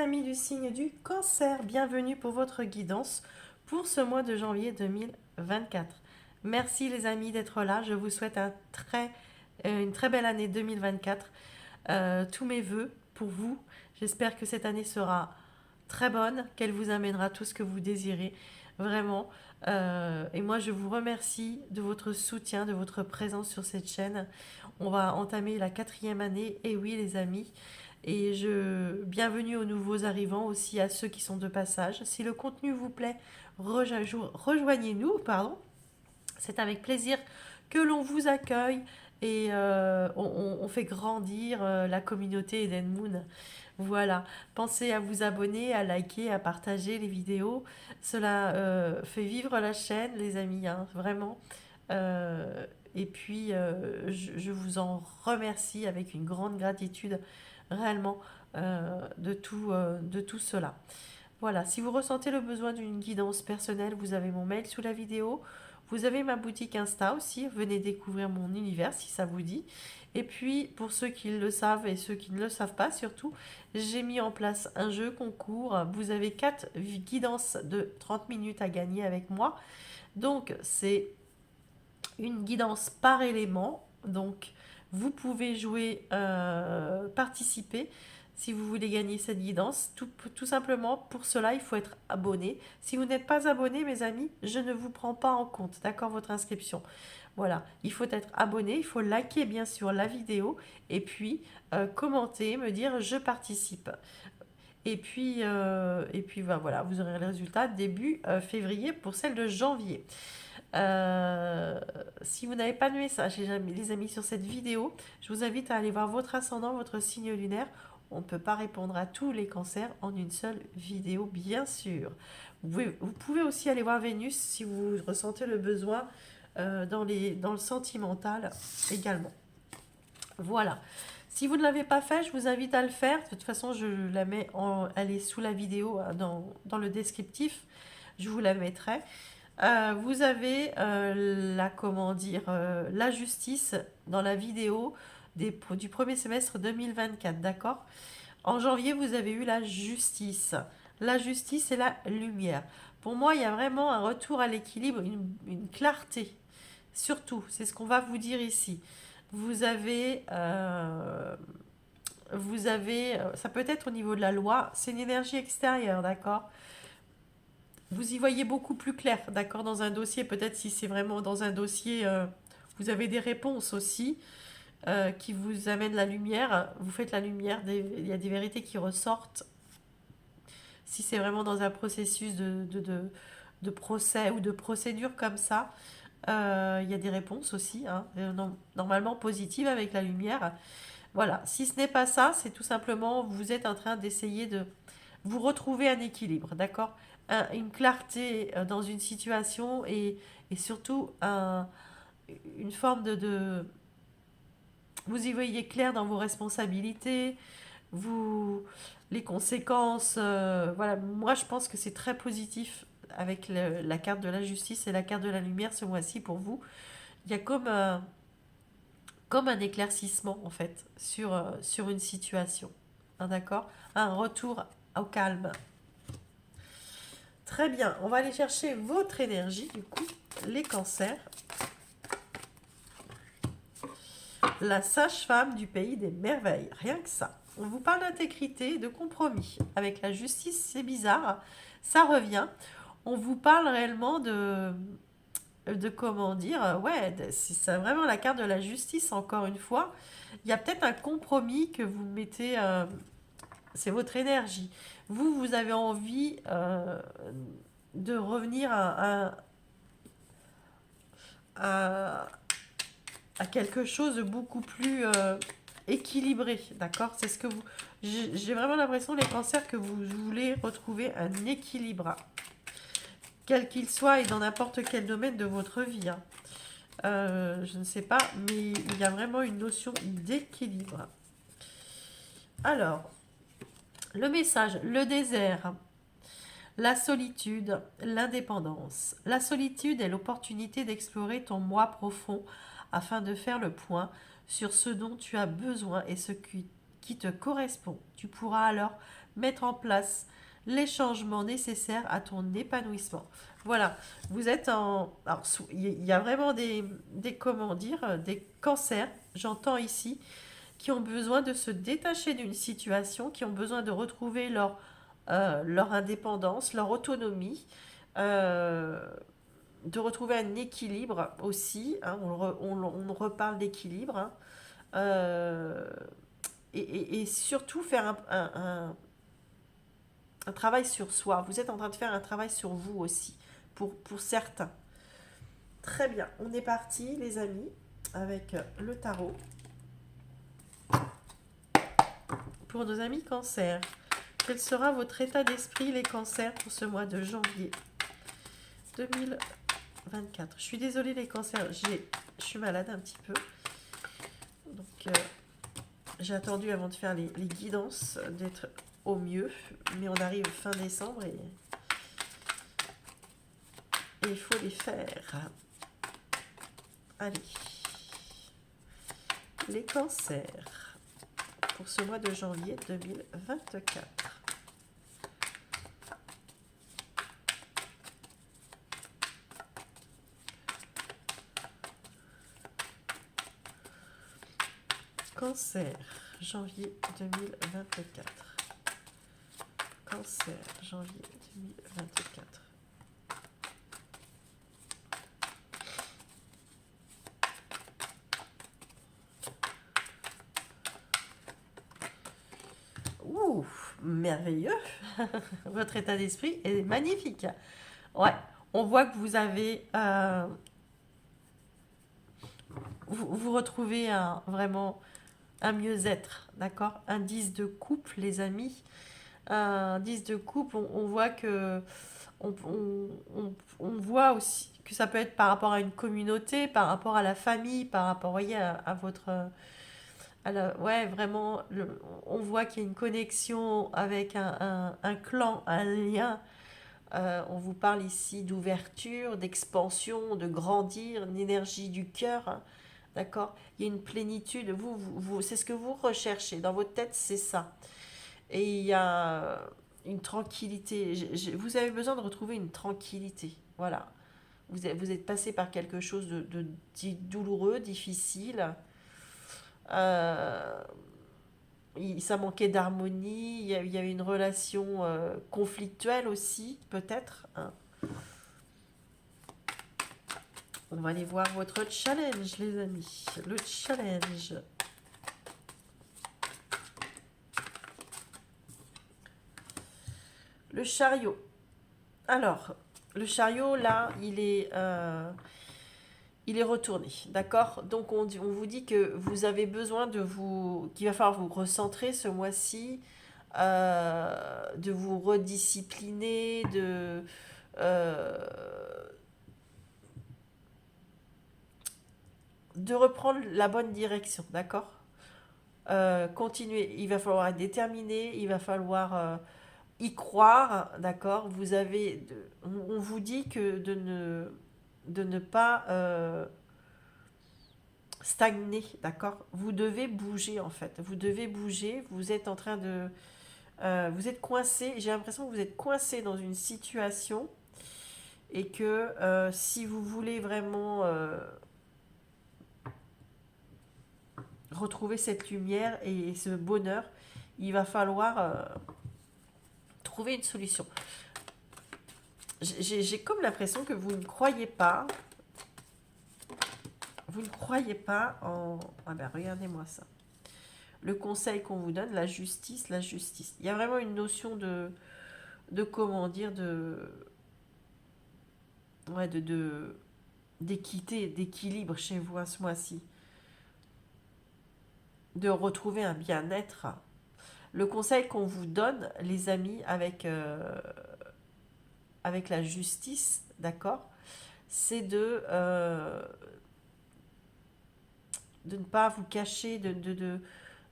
amis du signe du Cancer, bienvenue pour votre guidance pour ce mois de janvier 2024. Merci les amis d'être là, je vous souhaite une très belle année 2024. Tous mes voeux pour vous, j'espère que cette année sera très bonne, qu'elle vous amènera tout ce que vous désirez, vraiment. Et moi, je vous remercie de votre soutien, de votre présence sur cette chaîne. On va entamer la 4e année, et oui les amis. Bienvenue aux nouveaux arrivants, aussi à ceux qui sont de passage. Si le contenu vous plaît, rejoignez-nous, pardon. C'est avec plaisir que l'on vous accueille et on fait grandir la communauté Eden Moon. Voilà, pensez à vous abonner, à liker, à partager les vidéos. Cela fait vivre la chaîne, les amis, hein, vraiment. Et puis, je vous en remercie avec une grande gratitude, réellement, de tout cela. Voilà, si vous ressentez le besoin d'une guidance personnelle, vous avez mon mail sous la vidéo. Vous avez ma boutique Insta aussi, venez découvrir mon univers si ça vous dit. Et puis, pour ceux qui le savent et ceux qui ne le savent pas surtout, j'ai mis en place un jeu concours. Vous avez 4 guidances de 30 minutes à gagner avec moi. Donc, c'est une guidance par élément. Donc, vous pouvez jouer, participer si vous voulez gagner cette guidance. Tout simplement, pour cela, il faut être abonné. Si vous n'êtes pas abonné, mes amis, je ne vous prends pas en compte, d'accord, votre inscription. Voilà, il faut être abonné, il faut liker bien sûr la vidéo et puis commenter, me dire je participe. Et puis voilà, vous aurez le résultat début février pour celle de janvier. Si vous n'avez pas de message, les amis, sur cette vidéo, je vous invite à aller voir votre ascendant, votre signe lunaire. On ne peut pas répondre à tous les cancers en une seule vidéo, bien sûr. Vous pouvez aussi aller voir Vénus si vous ressentez le besoin dans le sentimental également. Voilà. Si vous ne l'avez pas fait, je vous invite à le faire. De toute façon, elle est sous la vidéo dans le descriptif. Je vous la mettrai. Vous avez la justice dans la vidéo du premier semestre 2024, d'accord? En janvier, vous avez eu la justice. La justice et la lumière. Pour moi, il y a vraiment un retour à l'équilibre, une clarté. Surtout, c'est ce qu'on va vous dire ici. Vous avez, euh, ça peut être au niveau de la loi, c'est une énergie extérieure, d'accord? Vous y voyez beaucoup plus clair, d'accord, dans un dossier. Peut-être si c'est vraiment dans un dossier, vous avez des réponses aussi qui vous amènent la lumière. Vous faites la lumière, il y a des vérités qui ressortent. Si c'est vraiment dans un processus de procès ou de procédure comme ça, il y a des réponses aussi, hein, normalement positives avec la lumière. Voilà, si ce n'est pas ça, c'est tout simplement, vous êtes en train d'essayer de vous retrouver un équilibre, d'accord? Une clarté dans une situation et surtout une forme Vous y voyez clair dans vos responsabilités, vous, les conséquences. Voilà, moi je pense que c'est très positif avec la carte de la justice et la carte de la lumière ce mois-ci pour vous. Il y a comme un éclaircissement en fait sur une situation. Hein, d'accord? Un retour au calme. Très bien, on va aller chercher votre énergie, du coup, les cancers. La sage-femme du pays des merveilles, rien que ça. On vous parle d'intégrité, de compromis. Avec la justice, c'est bizarre, ça revient. On vous parle réellement de comment dire, ouais, c'est ça, vraiment la carte de la justice, encore une fois. Il y a peut-être un compromis que vous mettez, c'est votre énergie. Vous avez envie de revenir à, à quelque chose de beaucoup plus équilibré, d'accord? C'est ce que vous... J'ai vraiment l'impression, les cancers, que vous voulez retrouver un équilibre, quel qu'il soit et dans n'importe quel domaine de votre vie, hein. Je ne sais pas, mais il y a vraiment une notion d'équilibre. Alors, le message, le désert, la solitude, l'indépendance. La solitude est l'opportunité d'explorer ton moi profond afin de faire le point sur ce dont tu as besoin et ce qui qui te correspond. Tu pourras alors mettre en place les changements nécessaires à ton épanouissement. Voilà, vous êtes en... Alors, il y a vraiment comment dire, des cancers, j'entends ici, qui ont besoin de se détacher d'une situation, qui ont besoin de retrouver leur indépendance, leur autonomie, euh, de retrouver un équilibre aussi, hein, on reparle d'équilibre, hein, euh, et surtout faire un travail sur soi. Vous êtes en train de faire un travail sur vous aussi, pour certains. Très bien, on est parti les amis, avec le tarot. Pour nos amis cancers, quel sera votre état d'esprit les cancers pour ce mois de janvier 2024? Je suis désolée les cancers, je suis malade un petit peu. Donc j'ai attendu avant de faire les guidances d'être au mieux. Mais on arrive fin décembre et il faut les faire. Allez. Les cancers pour ce mois de janvier 2024. Cancer, janvier 2024. Cancer, janvier 2024. Ouh, merveilleux. Votre état d'esprit est magnifique. Ouais, on voit que vous avez... vous retrouvez vraiment un mieux-être, d'accord? Un 10 de couple, les amis. Un 10 de couple, on voit que... On voit aussi que ça peut être par rapport à une communauté, par rapport à la famille, par rapport, voyez, à votre... ouais, vraiment, on voit qu'il y a une connexion avec un clan, un lien. On vous parle ici d'ouverture, d'expansion, de grandir, une énergie du cœur. Hein, d'accord? Il y a une plénitude. C'est ce que vous recherchez. Dans votre tête, c'est ça. Et il y a une tranquillité. Vous avez besoin de retrouver une tranquillité. Voilà. Vous êtes passé par quelque chose de douloureux, difficile. Euh, Ça manquait d'harmonie, il y avait une relation conflictuelle aussi, peut-être. Hein. On va aller voir votre challenge, les amis. Le challenge. Le chariot. Alors, le chariot, là, il est retourné, d'accord? Donc, on vous dit que vous avez besoin qu'il va falloir vous recentrer ce mois-ci, de vous rediscipliner, euh, de reprendre la bonne direction, d'accord? Continuer, il va falloir être déterminé, il va falloir y croire, d'accord? On vous dit que de ne pas stagner, d'accord? Vous devez bouger en fait, vous devez bouger, vous êtes en train vous êtes coincé, j'ai l'impression que vous êtes coincé dans une situation et que si vous voulez vraiment retrouver cette lumière et ce bonheur, il va falloir trouver une solution. J'ai comme l'impression que vous ne croyez pas. Vous ne croyez pas en... Ah ben regardez-moi ça. Le conseil qu'on vous donne, la justice, la justice. Il y a vraiment une notion de comment dire, ouais, d'équité, d'équilibre chez vous à ce mois-ci. De retrouver un bien-être. Le conseil qu'on vous donne, les amis, avec la justice, d'accord, c'est de ne pas vous cacher,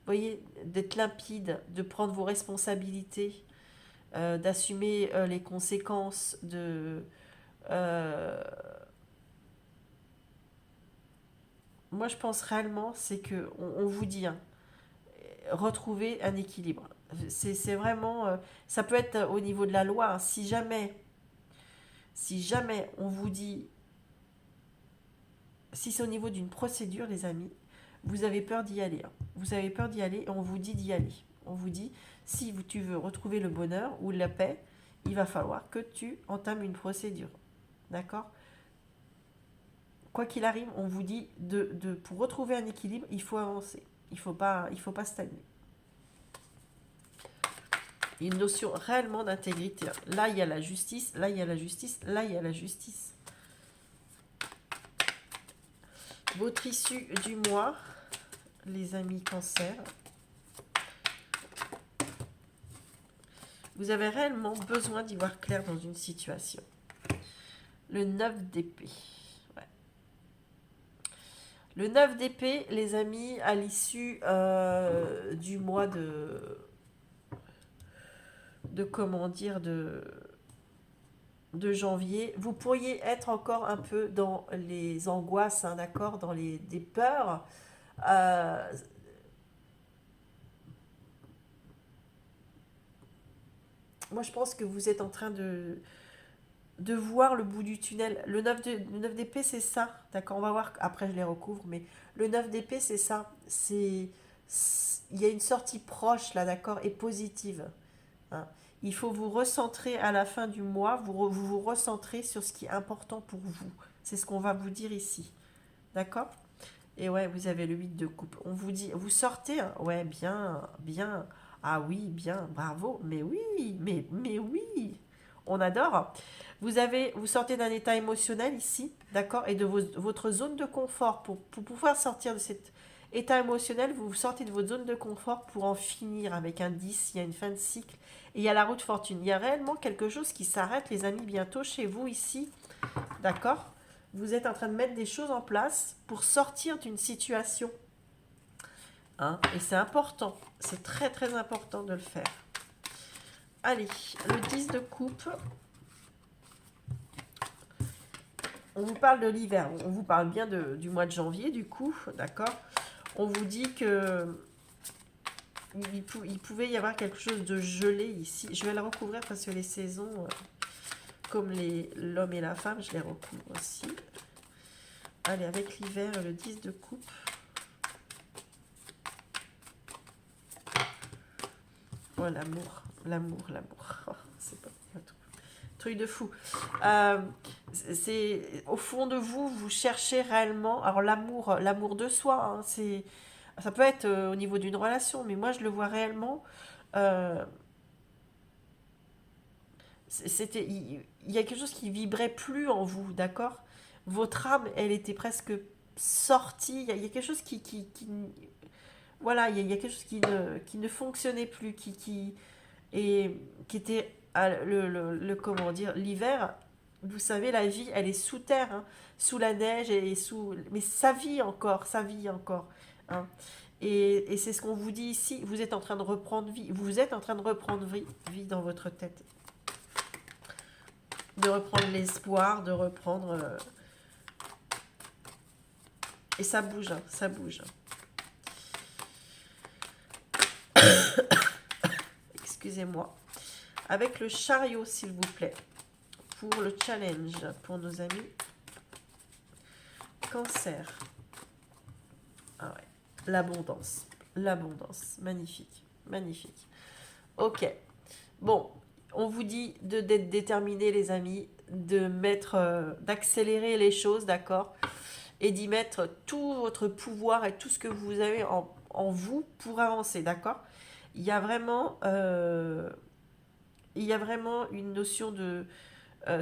voyez, d'être limpide, de prendre vos responsabilités, d'assumer les conséquences euh, moi, je pense réellement, c'est que on vous dit, hein, retrouver un équilibre. C'est vraiment, ça peut être au niveau de la loi, hein. Si jamais on vous dit, si c'est au niveau d'une procédure, les amis, vous avez peur d'y aller, hein. Vous avez peur d'y aller et on vous dit d'y aller. On vous dit, si tu veux retrouver le bonheur ou la paix, il va falloir que tu entames une procédure. D'accord? Quoi qu'il arrive, on vous dit, pour retrouver un équilibre, il faut avancer. Il faut pas stagner. Une notion réellement d'intégrité. Là, il y a la justice, là, il y a la justice, là, il y a la justice. Votre issue du mois, les amis Cancer. Vous avez réellement besoin d'y voir clair dans une situation. Le 9 d'épée. Ouais. Le 9 d'épée, les amis, à l'issue du mois de comment dire, de janvier, vous pourriez être encore un peu dans les angoisses, hein, d'accord, dans des peurs. Euh, Moi, je pense que vous êtes en train de voir le bout du tunnel. Le 9 d'épée, c'est ça. D'accord, on va voir. Après, je les recouvre. Mais le 9 d'épée, c'est ça. Il y a une sortie proche, là, d'accord, et positive. Hein. Il faut vous recentrer à la fin du mois. Vous recentrer sur ce qui est important pour vous. C'est ce qu'on va vous dire ici. D'accord? Et ouais, vous avez le 8 de coupe. On vous dit, vous sortez, hein. Ouais, bien, bien. Ah oui, bien, bravo. Mais oui, mais oui. On adore. Vous sortez d'un état émotionnel ici, d'accord, et de votre zone de confort. Pour pouvoir sortir de cet état émotionnel, vous sortez de votre zone de confort pour en finir avec un 10. Il y a une fin de cycle. Et il y a la roue de fortune. Il y a réellement quelque chose qui s'arrête, les amis, bientôt chez vous ici. D'accord? Vous êtes en train de mettre des choses en place pour sortir d'une situation. Hein, et c'est important. C'est très très important de le faire. Allez, le 10 de coupe. On vous parle de l'hiver. On vous parle bien du mois de janvier, du coup. D'accord? On vous dit que il pouvait y avoir quelque chose de gelé ici. Je vais le recouvrir parce que les saisons, comme l'homme et la femme, je les recouvre aussi. Allez, avec l'hiver, le 10 de coupe. Oh, l'amour, l'amour, l'amour. Oh, c'est pas un truc de fou. C'est au fond de vous, vous cherchez réellement. Alors l'amour de soi, hein, ça peut être au niveau d'une relation, mais moi je le vois réellement. euh, il y a quelque chose qui vibrait plus en vous, d'accord? Votre âme, elle était presque sortie. Il y a quelque chose voilà, il y a quelque chose qui ne fonctionnait plus, et qui était comment dire, l'hiver. Vous savez, la vie, elle est sous terre, hein, sous la neige et mais ça vit encore, hein. Et c'est ce qu'on vous dit ici. Vous êtes en train de reprendre vie. Vous êtes en train de reprendre vie dans votre tête, de reprendre l'espoir, de reprendre. Et ça bouge, hein, ça bouge. Excusez-moi. Avec le chariot, s'il vous plaît, pour le challenge, pour nos amis Cancer. Ah ouais. L'abondance. L'abondance. Magnifique. Magnifique. Ok. Bon, on vous dit d'être déterminés, les amis, d'accélérer les choses, d'accord? Et d'y mettre tout votre pouvoir et tout ce que vous avez en vous pour avancer, d'accord? Il y a vraiment, une notion de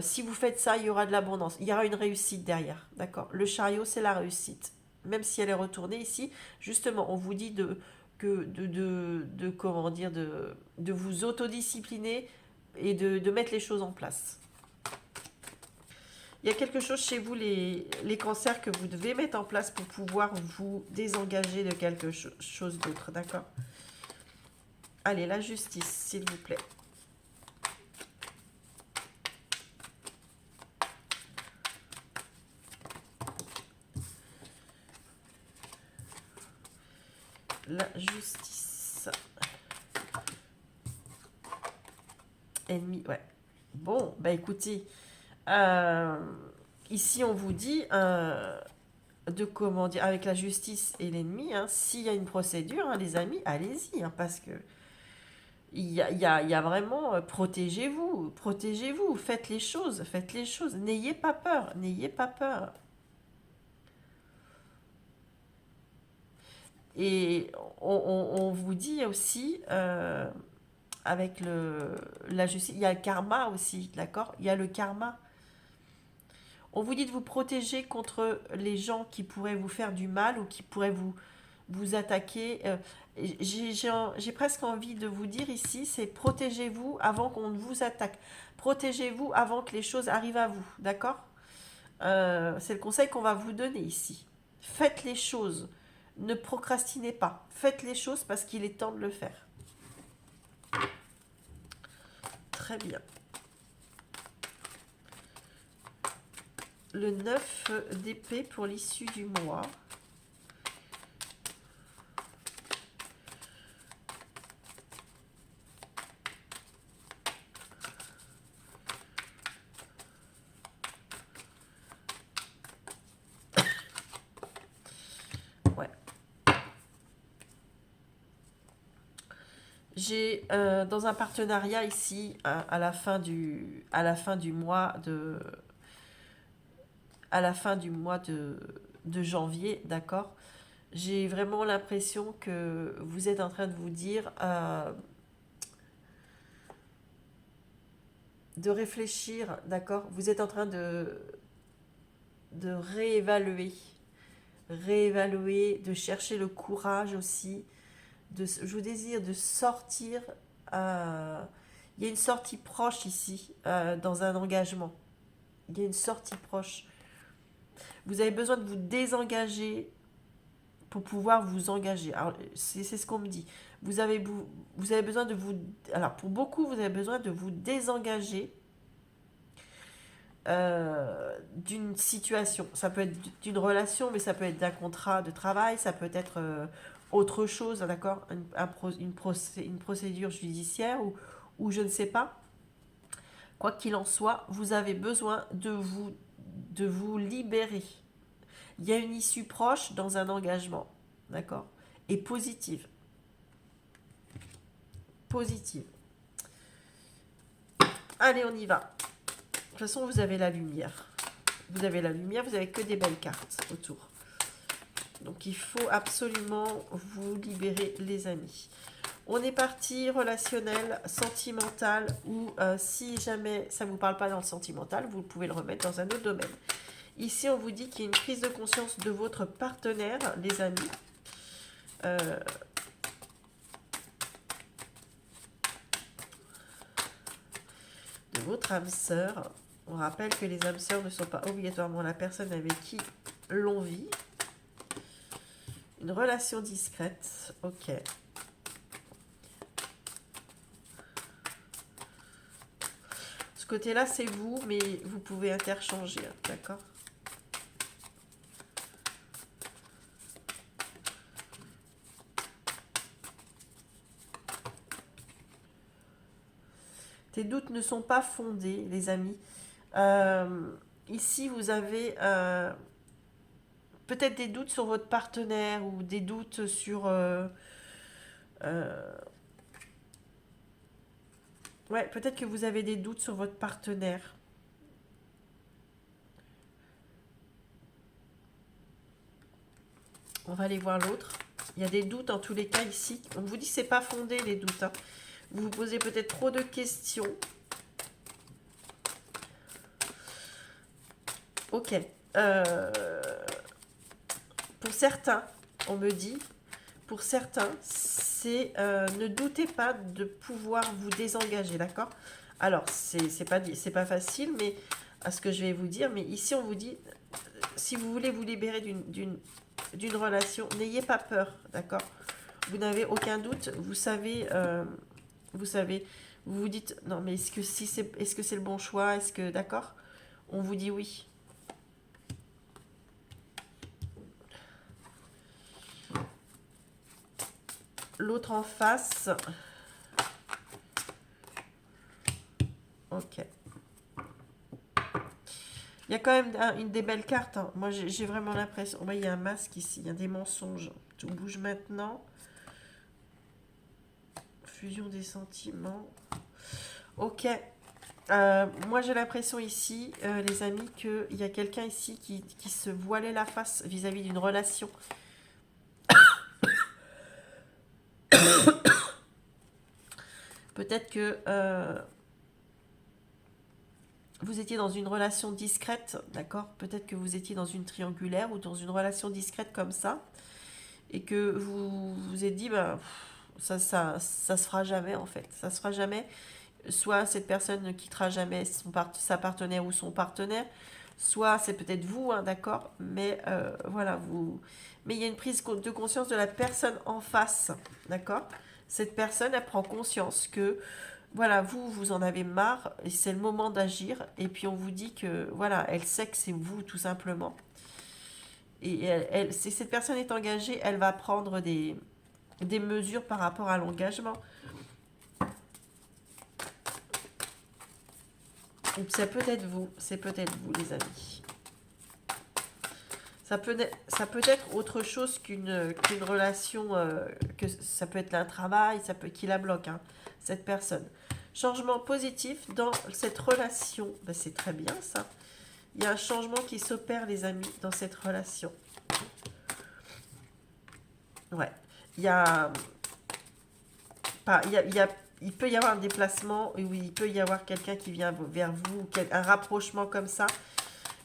si vous faites ça, il y aura de l'abondance, il y aura une réussite derrière, d'accord? Le chariot, c'est la réussite, même si elle est retournée ici. Justement, on vous dit comment dire, de vous autodiscipliner et de mettre les choses en place. Il y a quelque chose chez vous, les cancers, que vous devez mettre en place pour pouvoir vous désengager de quelque chose d'autre, d'accord? Allez, la justice, s'il vous plaît. La justice. cartes. Ennemi, ouais. Bon, bah écoutez, ici on vous dit de comment dire, avec la justice et l'ennemi, hein, s'il y a une procédure, hein, les amis, allez-y, hein, parce que il y a vraiment, protégez-vous, faites les choses, n'ayez pas peur, n'ayez pas peur. Et on vous dit aussi, avec la justice, il y a le karma aussi, d'accord? Il y a le karma. On vous dit de vous protéger contre les gens qui pourraient vous faire du mal ou qui pourraient vous attaquer. J'ai presque envie de vous dire ici, c'est protégez-vous avant qu'on ne vous attaque. Protégez-vous avant que les choses arrivent à vous, d'accord? C'est le conseil qu'on va vous donner ici. Faites les choses. Ne procrastinez pas. Faites les choses parce qu'il est temps de le faire. Très bien. Le 9 d'épée pour l'issue du mois. Ouais. J'ai dans un partenariat ici à la fin du mois de janvier, d'accord? J'ai vraiment l'impression que vous êtes en train de vous dire de réfléchir, d'accord? Vous êtes en train de réévaluer, de chercher le courage aussi, je vous désire de sortir. Il y a une sortie proche ici, dans un engagement. Il y a une sortie proche. Vous avez besoin de vous désengager pour pouvoir vous engager. Alors, c'est ce qu'on me dit. Vous avez besoin de vous... Alors, pour beaucoup, vous avez besoin de vous désengager d'une situation. Ça peut être d'une relation, mais ça peut être d'un contrat de travail, ça peut être autre chose, d'accord? Une procédure judiciaire ou je ne sais pas. Quoi qu'il en soit, vous avez besoin de vous libérer. Il y a une issue proche dans un engagement, d'accord? Et positive. Positive. Allez, on y va. De toute façon, vous avez la lumière. Vous avez la lumière, vous avez que des belles cartes autour. Donc, il faut absolument vous libérer, les amis. On est parti relationnel, sentimental, ou si jamais ça ne vous parle pas dans le sentimental, vous pouvez le remettre dans un autre domaine. Ici, on vous dit qu'il y a une prise de conscience de votre partenaire, les amis. De votre âme sœur. On rappelle que les âmes sœurs ne sont pas obligatoirement la personne avec qui l'on vit. Une relation discrète, ok. Ce côté-là, c'est vous, mais vous pouvez interchanger, d'accord? Tes doutes ne sont pas fondés, les amis. Ici, vous avez peut-être des doutes sur votre partenaire ou des doutes sur... ouais, peut-être que vous avez des doutes sur votre partenaire. On va aller voir l'autre. Il y a des doutes en tous les cas ici. On vous dit que c'est pas fondé les doutes, hein. Vous vous posez peut-être trop de questions. Ok. Pour certains, on me dit, pour certains, c'est ne doutez pas de pouvoir vous désengager, d'accord? Alors, c'est pas facile, mais à ce que je vais vous dire, mais ici on vous dit, si vous voulez vous libérer d'une relation, n'ayez pas peur, d'accord? Vous n'avez aucun doute, vous savez, vous vous dites, non mais est-ce que c'est le bon choix? Est-ce que, d'accord? On vous dit oui. L'autre en face. Ok. Il y a quand même une des belles cartes, hein. Moi, j'ai vraiment l'impression... Ouais, il y a un masque ici, il y a des mensonges. Tout bouge maintenant. Fusion des sentiments. Ok. Moi, j'ai l'impression ici, les amis, qu'il y a quelqu'un ici qui se voilait la face vis-à-vis d'une relation. Peut-être que vous étiez dans une relation discrète, d'accord? Peut-être que vous étiez dans une triangulaire ou dans une relation discrète comme ça, et que vous vous êtes dit, bah, ça se fera jamais en fait. Ça se fera jamais. Soit cette personne ne quittera jamais sa partenaire ou son partenaire, soit c'est peut-être vous, hein, d'accord, mais voilà, mais il y a une prise de conscience de la personne en face, d'accord. Cette personne, elle prend conscience que, voilà, vous en avez marre, et c'est le moment d'agir, et puis on vous dit que, voilà, elle sait que c'est vous, tout simplement. Et si cette personne est engagée, elle va prendre des mesures par rapport à l'engagement. C'est peut-être vous, les amis. Ça peut être autre chose qu'une relation, que ça peut être un travail, ça peut qui la bloque, hein, cette personne. Changement positif dans cette relation. Ben, c'est très bien ça. Il y a un changement qui s'opère, les amis, dans cette relation. Ouais. Il y a, pas, il peut y avoir un déplacement, oui, il peut y avoir quelqu'un qui vient vers vous, un rapprochement comme ça.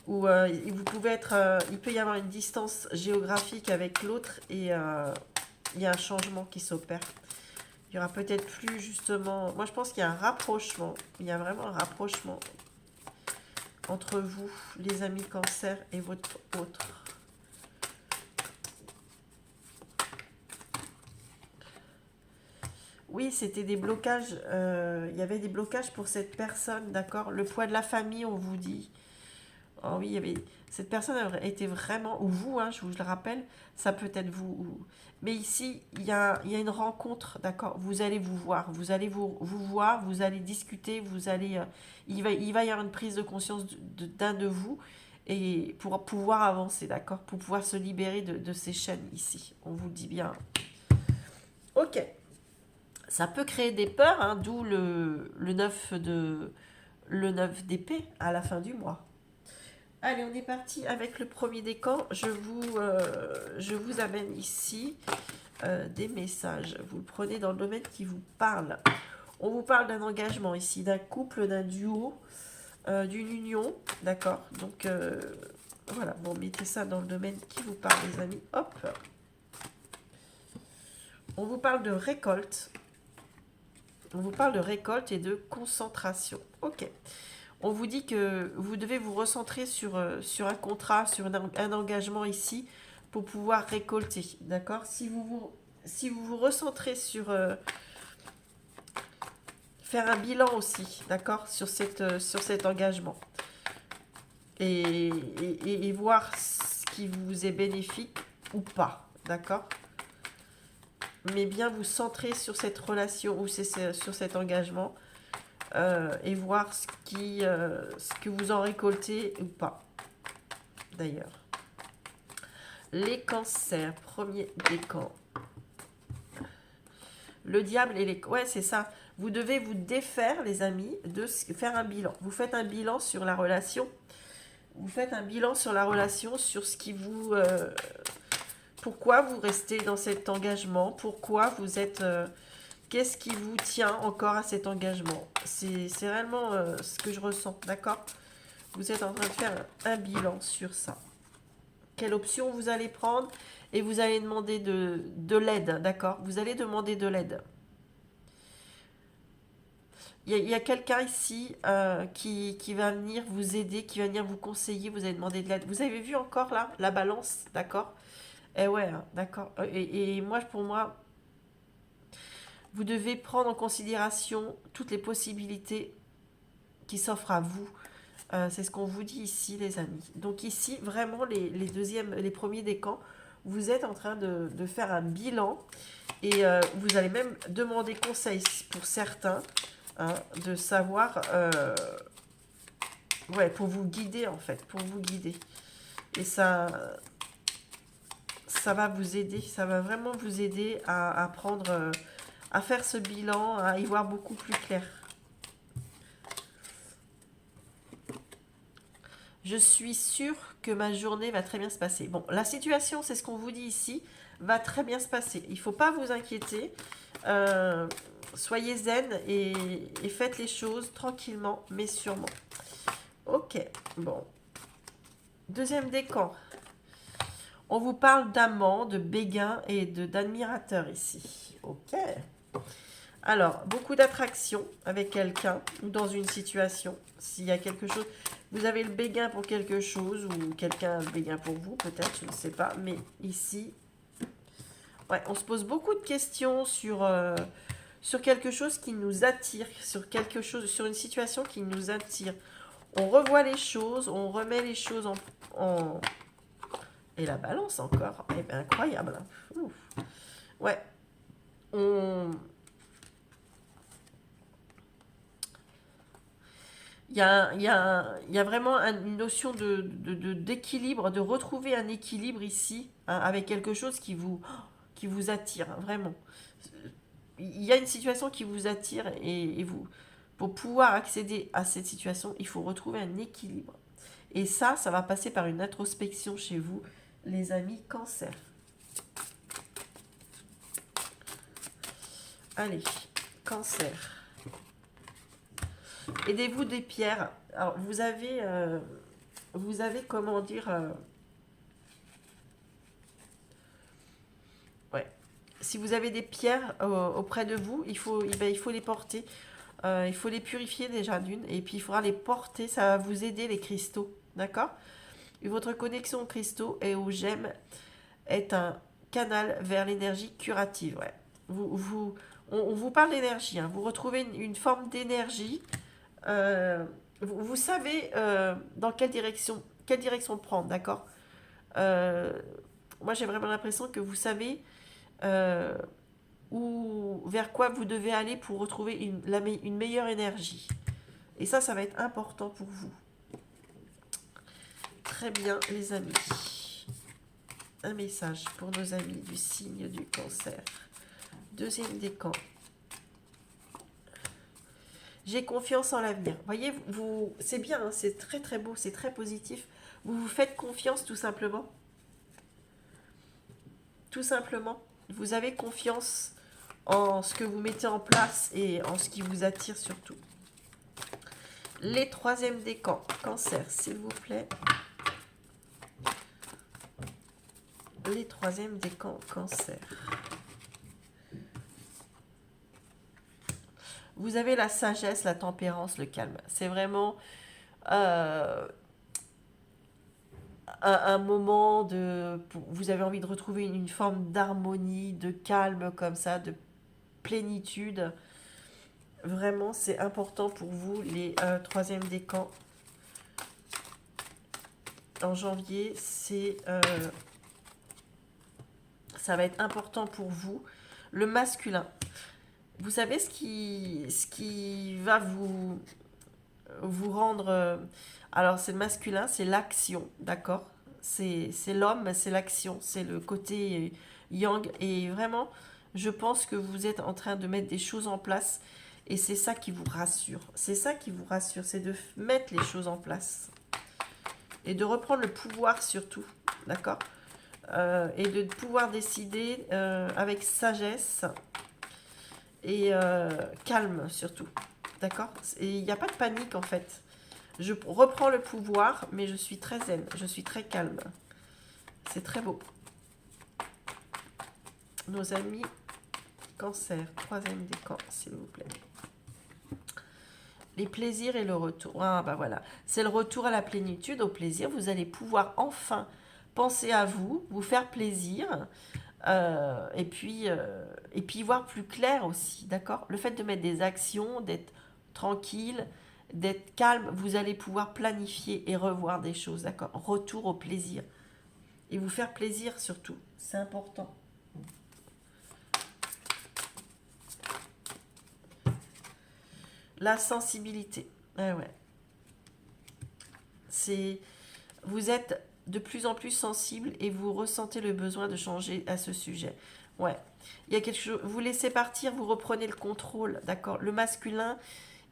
Où vous pouvez être, il peut y avoir une distance géographique avec l'autre et il y a un changement qui s'opère. Il y aura peut-être plus justement... Moi, je pense qu'il y a un rapprochement. Il y a vraiment un rapprochement entre vous, les amis cancer, et votre autre. Oui, c'était des blocages. Il y avait des blocages pour cette personne, d'accord. Le poids de la famille, on vous dit. Oh oui, il y avait... Cette personne était vraiment, ou vous, hein, je vous le rappelle, ça peut être vous. Mais ici, il y a une rencontre, d'accord? Vous allez vous voir, vous allez vous voir, vous allez discuter, vous allez, il va y avoir une prise de conscience d'un de vous, et pour pouvoir avancer, d'accord? Pour pouvoir se libérer de ces chaînes ici. On vous le dit bien. Ok. Ça peut créer des peurs, hein, d'où le 9 d'épée à la fin du mois. Allez, on est parti avec le premier décan. Je vous amène ici des messages. Vous le prenez dans le domaine qui vous parle. On vous parle d'un engagement ici, d'un couple, d'un duo, d'une union. D'accord. Donc, voilà. Bon, mettez ça dans le domaine qui vous parle, les amis. Hop. On vous parle de récolte. On vous parle de récolte et de concentration. Ok. On vous dit que vous devez vous recentrer sur un contrat, sur un engagement ici pour pouvoir récolter. D'accord. Si vous vous recentrez sur faire un bilan aussi, d'accord, sur cet engagement. Et voir ce qui vous est bénéfique ou pas. D'accord. Mais bien vous centrer sur cette relation ou sur cet engagement. Et voir ce que vous en récoltez ou pas, d'ailleurs. Les cancers, premier décan. Le diable et les... Ouais, c'est ça. Vous devez vous défaire, les amis, de faire un bilan. Vous faites un bilan sur la relation. Vous faites un bilan sur la relation, sur ce qui vous... pourquoi vous restez dans cet engagement. Pourquoi vous êtes... qu'est-ce qui vous tient encore à cet engagement? C'est réellement ce que je ressens, d'accord? Vous êtes en train de faire un bilan sur ça. Quelle option vous allez prendre? Et vous allez demander de l'aide, d'accord? Vous allez demander de l'aide. Il y a quelqu'un ici qui va venir vous aider, qui va venir vous conseiller, vous allez demander de l'aide. Vous avez vu encore là, la balance, d'accord? Eh ouais, hein, d'accord. Et moi, pour moi, vous devez prendre en considération toutes les possibilités qui s'offrent à vous. C'est ce qu'on vous dit ici, les amis. Donc ici, vraiment, les premiers décans vous êtes en train de faire un bilan et vous allez même demander conseil pour certains, hein, de savoir, ouais, pour vous guider en fait, pour vous guider. Et ça va vous aider, ça va vraiment vous aider à prendre, à faire ce bilan, à y voir beaucoup plus clair. Je suis sûre que ma journée va très bien se passer. Bon, la situation, c'est ce qu'on vous dit ici, va très bien se passer. Il ne faut pas vous inquiéter. Euh, Soyez zen et faites les choses tranquillement, mais sûrement. Ok, bon. Deuxième décan. On vous parle d'amants, de béguins et d'admirateurs ici. Ok. Alors, beaucoup d'attraction avec quelqu'un ou dans une situation. S'il y a quelque chose, vous avez le béguin pour quelque chose ou quelqu'un a le béguin pour vous, peut-être, je ne sais pas. Mais ici, ouais, on se pose beaucoup de questions sur quelque chose qui nous attire, sur quelque chose, sur une situation qui nous attire. On revoit les choses, on remet les choses en... Et la balance encore, eh bien, incroyable. Ouf. Ouais, on... Il y a vraiment une notion d'équilibre, de retrouver un équilibre ici, hein, avec quelque chose qui vous attire, hein, vraiment. Il y a une situation qui vous attire et vous, pour pouvoir accéder à cette situation, il faut retrouver un équilibre. Et ça va passer par une introspection chez vous, les amis cancer. Allez, cancer. Aidez-vous des pierres. Alors, vous avez comment dire, ouais. Si vous avez des pierres auprès de vous, il faut les porter. Il faut les purifier déjà d'une, et puis il faudra les porter. Ça va vous aider les cristaux, d'accord? Et votre connexion aux cristaux et aux gemmes est un canal vers l'énergie curative. Ouais. On vous parle d'énergie. Hein. Vous retrouvez une forme d'énergie. Vous savez dans quelle direction prendre, d'accord? Euh, Moi, j'ai vraiment l'impression que vous savez euh, vers quoi vous devez aller pour retrouver une meilleure énergie. Et ça va être important pour vous. Très bien, les amis. Un message pour nos amis du signe du cancer. Deuxième décan. J'ai confiance en l'avenir. Voyez, c'est bien, hein, c'est très très beau, c'est très positif. Vous vous faites confiance tout simplement. Tout simplement. Vous avez confiance en ce que vous mettez en place et en ce qui vous attire surtout. Les troisièmes décans. Cancer, s'il vous plaît. Les troisièmes décans. Cancer. Vous avez la sagesse, la tempérance, le calme. C'est vraiment euh, un moment vous avez envie de retrouver une forme d'harmonie, de calme comme ça, de plénitude. Vraiment, c'est important pour vous, les troisièmes décans. En janvier, ça va être important pour vous. Le masculin. Vous savez ce qui va vous rendre... alors, c'est le masculin, c'est l'action, d'accord? C'est l'homme, c'est l'action, c'est le côté yang. Et vraiment, je pense que vous êtes en train de mettre des choses en place. Et c'est ça qui vous rassure. C'est ça qui vous rassure, c'est de mettre les choses en place. Et de reprendre le pouvoir surtout, d'accord? Et de pouvoir décider avec sagesse et calme surtout, d'accord? Et il n'y a pas de panique en fait. Je reprends le pouvoir, mais je suis très zen, je suis très calme. C'est très beau. Nos amis cancer, troisième décan, s'il vous plaît. Les plaisirs et le retour. Ah bah voilà, c'est le retour à la plénitude, au plaisir. Vous allez pouvoir enfin penser à vous, vous faire plaisir. Et puis voir plus clair aussi, d'accord? Le fait de mettre des actions, d'être tranquille, d'être calme, vous allez pouvoir planifier et revoir des choses, d'accord? Retour au plaisir. et vous faire plaisir surtout. C'est important. La sensibilité. Ah ouais. Vous êtes de plus en plus sensible et vous ressentez le besoin de changer à ce sujet. Ouais. Il y a quelque chose. Vous laissez partir, vous reprenez le contrôle, d'accord. Le masculin,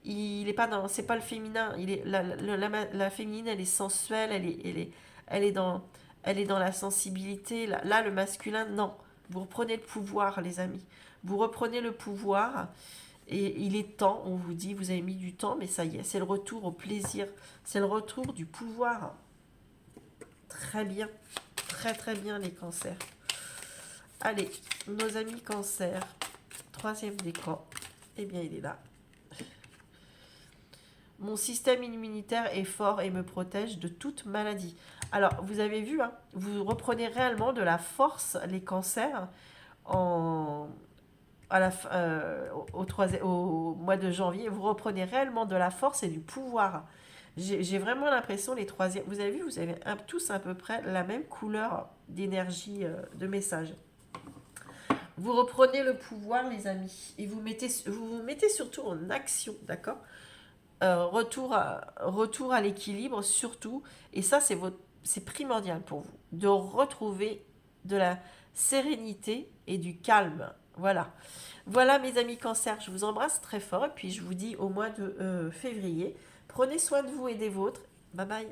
il est pas dans, c'est pas le féminin. Il est la féminine, elle est sensuelle, elle est dans la sensibilité. Là, le masculin, non. Vous reprenez le pouvoir, les amis. Vous reprenez le pouvoir. Et il est temps, on vous dit, vous avez mis du temps, mais ça y est, c'est le retour au plaisir, c'est le retour du pouvoir. Très bien, très très bien les cancers. Allez, nos amis cancers, troisième décan, eh bien il est là. Mon système immunitaire est fort et me protège de toute maladie. Alors, vous avez vu, hein, vous reprenez réellement de la force, les cancers, en, au mois de janvier, vous reprenez réellement de la force et du pouvoir. J'ai vraiment l'impression, les troisièmes, vous avez vu, vous avez tous à peu près la même couleur d'énergie, de message. Vous reprenez le pouvoir, les amis, et vous mettez surtout en action, d'accord. Retour à l'équilibre, surtout, et ça, c'est primordial pour vous, de retrouver de la sérénité et du calme. Voilà. Voilà mes amis cancer, je vous embrasse très fort et puis je vous dis au mois de février. Prenez soin de vous et des vôtres. Bye bye.